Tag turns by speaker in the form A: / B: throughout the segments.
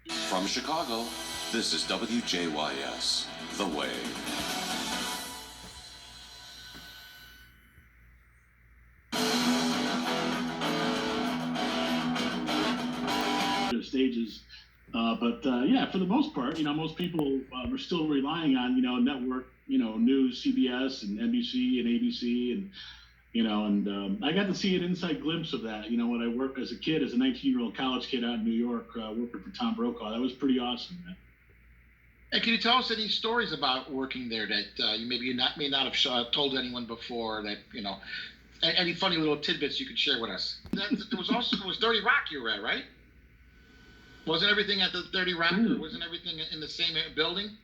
A: From Chicago, this is WJYS, The Wave.
B: Stages. Yeah, for the most part, most people are still relying on, network, news, CBS and NBC and ABC. And I got to see an inside glimpse of that, when I worked as a kid, as a 19-year-old college kid out in New York, working for Tom Brokaw. That was pretty awesome, man.
C: And can you tell us any stories about working there that you may not have told anyone before, that, any funny little tidbits you could share with us? There was 30 Rock you were at, right? Wasn't everything at the 30 Rock, or wasn't everything in the same building?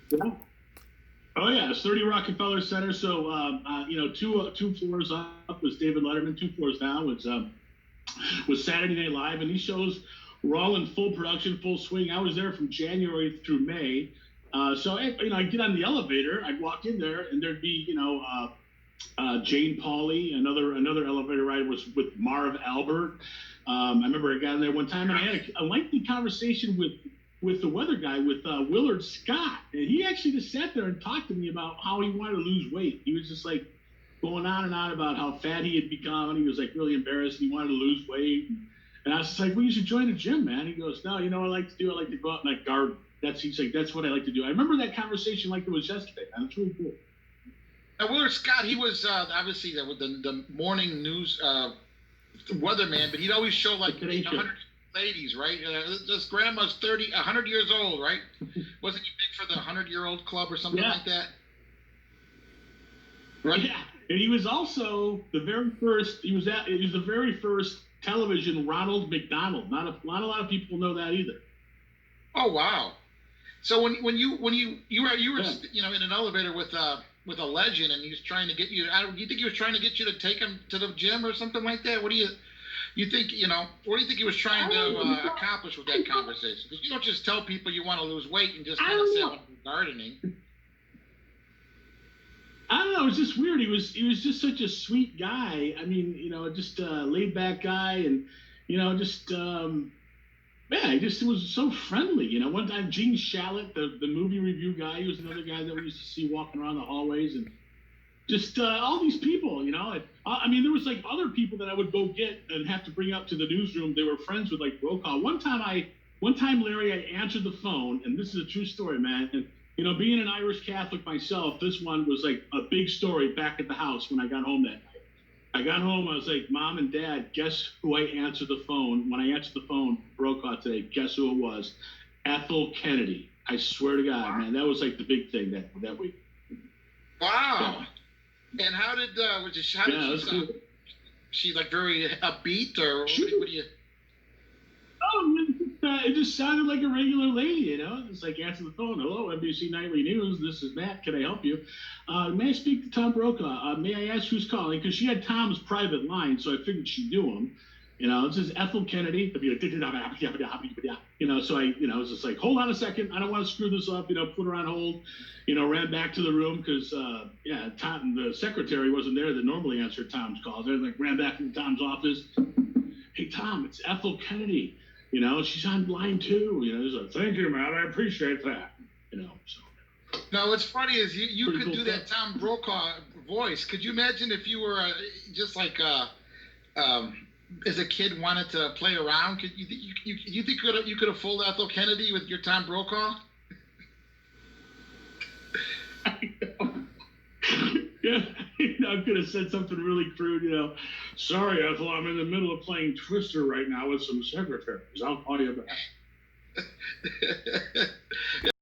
B: Yeah. Oh yeah, it's 30 Rockefeller Center. So two floors up was David Letterman. 2 floors down was Saturday Night Live, and these shows were all in full production, full swing. I was there from January through May. So I'd get on the elevator, I'd walk in there, and there'd be Jane Pauley. Another elevator ride was with Marv Albert. I remember I got in there one time and I had a lengthy conversation with the weather guy, with Willard Scott. And he actually just sat there and talked to me about how he wanted to lose weight. He was just like going on and on about how fat he had become, and he was like really embarrassed. He wanted to lose weight. And I was just like, well, you should join a gym, man. He goes, no, what I like to do? I like to go out and like garden. He's like, that's what I like to do. I remember that conversation like it was yesterday, man. It's really cool.
C: Now, Willard Scott, he was obviously the morning news weatherman, but he'd always show like 100 ladies, right? This grandma's 100 years old, right? Wasn't he big for the 100-year-old club or something like that? Right.
B: Yeah, and he was also the very first. He was the very first television Ronald McDonald. Not a lot of people know that either.
C: Oh wow! So when you were in an elevator with a legend, and he was trying to get you. Do you think he was trying to get you to take him to the gym or something like that? What do you think? What do you think he was trying to accomplish with that conversation? Because you don't just tell people you want to lose weight and just kind of say, "I want to do gardening."
B: I don't know. It was just weird. He was just such a sweet guy. I mean, just a laid back guy, and he just was so friendly. One time Gene Shalit, the movie review guy, he was another guy that we used to see walking around the hallways, and just all these people. I mean, there was like other people that I would go get and have to bring up to the newsroom. They were friends with like Brokaw. One time, Larry, I answered the phone, and this is a true story, man. And being an Irish Catholic myself, this one was like a big story back at the house when I got home that night. I got home, I was like, Mom and Dad, guess who I answered the phone? When I answered the phone, Brokaw today, guess who it was? Ethel Kennedy. I swear to God, man, that was like the big thing that week.
C: Wow. Yeah. And how did she sound? She like very upbeat, or what do you?
B: Oh, it just sounded like a regular lady, It's like answer the phone. Hello, NBC Nightly News. This is Matt. Can I help you? May I speak to Tom Brokaw? May I ask who's calling? Because she had Tom's private line, so I figured she'd do him. This is Ethel Kennedy. So I, it was just like, hold on a second. I don't want to screw this up. Put her on hold. Ran back to the room because, Tom, the secretary wasn't there that normally answered Tom's calls. I ran back into Tom's office. Hey, Tom, it's Ethel Kennedy. She's on line 2. He's like, thank you, Matt. I appreciate that. So.
C: No, what's funny is you could do that Tom Brokaw voice. Could you imagine if you were just like as a kid wanted to play around? Could you think you could have fooled Ethel Kennedy with your Tom Brokaw?
B: Yeah, I could have said something really crude, sorry, Ethel, I'm in the middle of playing Twister right now with some secretaries. I'll call you back.